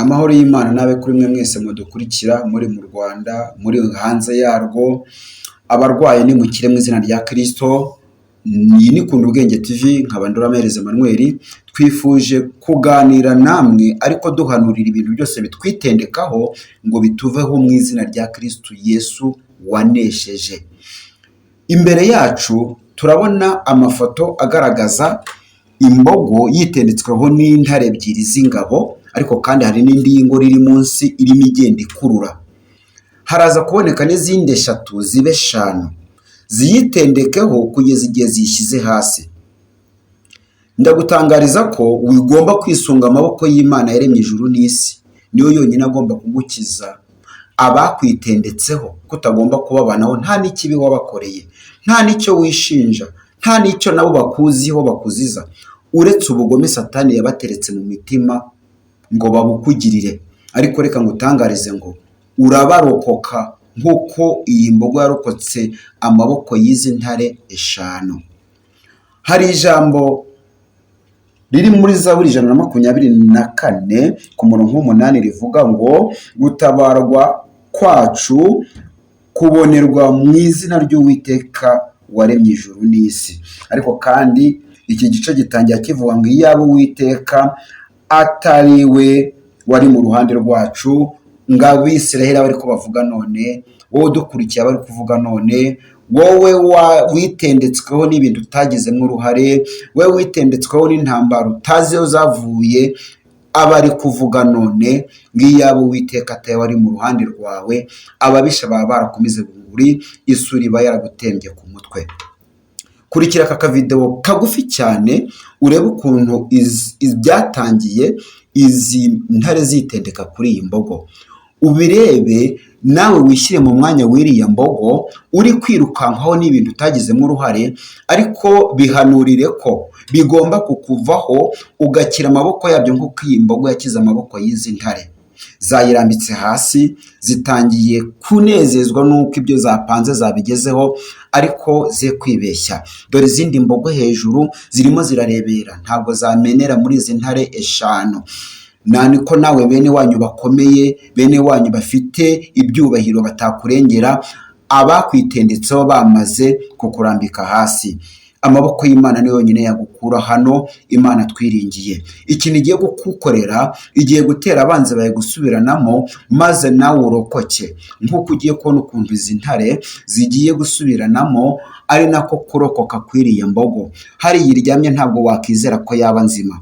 Amahoro y'Imana nabe kuri mwe mwese mudukurikira muri mu Rwanda, muri hanze yarwo, abarwaye nimukire mu izina rya Kristo. Iyi ni Kunda Ubwenge TV, nkaba Nduramereze Emmanuel. Twifuje kuganira namwe ariko duhanurira ibintu byose bitwitendekaho ngo bituveho mu izina rya Kristo Yesu wanesheje. Imbere yacu turabona amafoto agaragaza imbogo yitendetsweho n'intare ebyiri z'ingabo, ariko kandi hari n'indi y'ingore iri munsi irimo igenda ikurura. Haraza kuboneka n'izindi 3 zibe 5 ziyitendekeho kugeza igihe zishyize hasi. Ndagutangariza ko wigomba kwisunga amaboko y'Imana yaremye ijuru n'isi. Niyo yonyine agomba kugukiza abakwitendetseho, kutagomba kubabanaho, nta n'ikibi wabakoreye, nta n'icyo wishinja, nta n'icyo nabo bakuziho bakuziza, uretse ubugome Satani yabateretse mu mitima ngo babukugirire. Ariko reka ngutangarize ngo urabarokoka nk'uko iyi mbogo yarokotse amaboko y'izi ntare 5. Hari ijambo riri muri Zaburi 124 ku murongo 8 rivuga ngo gutabarwa kwacu kubonerwa mu izina ry'Uwiteka waremye ijuru n'isi. Ariko kandi iki gice gitangira kivuga ngo iyaba Uwiteka atariwe wari mu ruhande rwacu, ng'Abisiraheli bari ko bavuga none, wowe dukurikiye bari kuvuga none, wowe witendetsweho n'ibintu utagizemo uruhare, wowe witendetsweho n'intambara utazi yo zavuye, abari kuvuga none ng'iyaba Uwiteka atari wari mu ruhande rwawe, ababisha baba barakumize bunguri, isuri iba yaragutembye ku mutwe. Kurikira aka video kagufi cyane urebe ukuntu byatangiye izi ntare zitendeka kuri iyi mbogo. Ubirebe nawe wishyire mu mwanya w'iriya mbogo uri kwirukankaho n'ibintu utagizemo uruhare, ariko bihanurire ko bigomba kukuvaho ugakira amaboko yabyo nk'uko iyi mbogo yakize amaboko y'izi ntare. Zayirambitse hasi, zitangiye kunezezwa n'uko ibyo zapanze zabigezeho, ariko ze kwibeshya. Dore izindi mbogo hejuru zirimo zirarebera, ntabwo zamenera muri izi ntare 5. Niko nawe bene wanyu bakomeye, bene wanyu bafite ibyubahiro batakurengera, abakwitendetseho bamaze kukurambika hasi. Amaboko y'Imana ni yonyine yagukura hano. Imana twiringiye, ikintu igiye gukukorera, igiye gutera abanzi baye gusubiranamo, maze nawe urokoke. Nk'uko ugiye kubona ukuntu izi ntare zigiye gusubiranamo, ari nako kurokoka kwiriye mbogo. Hari yiryamye ntabwo wakizera ko yaba nzima.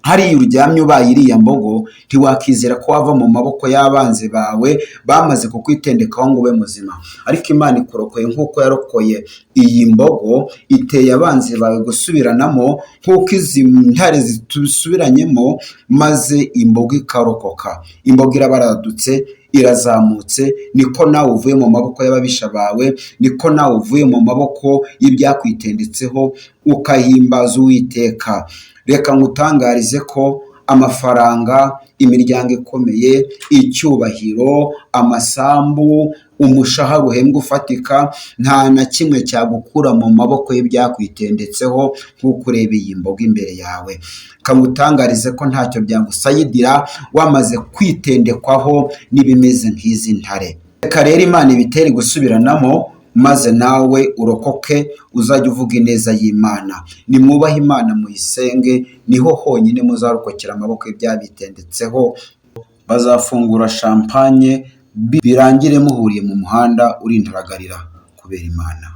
Hari uryamye ubaye iriya mbogo, ntiwakizera ko wava mu maboko y'abanzi bawe bamaze kukwitendekaho ngo ube muzima. Ariko Imana ikurokoye nk'uko yarokoye iyi mbogo, iteye abanzi bawe gusubiranamo nk'uko izi ntare zisubiranyemo, maze imbogo ikarokoka. Imbogo irabaradutse, irazamutse, niko nawe uvuye mu maboko y'ababisha bawe, niko nawe uvuye mu maboko y'ibyakwitendetseho, ukahimbaza Uwiteka. Reka ngutangarize ko amafaranga, imiryango ikomeye, icyubahiro, amasambu, umushahara uhembwa ufatika, nta na kimwe cyagukura mu maboko y'ibyakwitendetseho nk'uko ureba iyi mbogo imbere yawe. Kamutangarize ko ntacyo byagusayidira wamaze kwitendekwaho n'ibimeze nk'izi ntare. Reka rero Imana ibitere gusubiranamo, maze nawe urokoke, uzajya uvuga ineza y'Imana. Nimwubahe Imana muyisenge, niho honyine muzarokokera amaboko y'ibyabyitendetseho. Bazafungura champagne birangire muhuriye mu muhanda urintaragarira kubera Imana.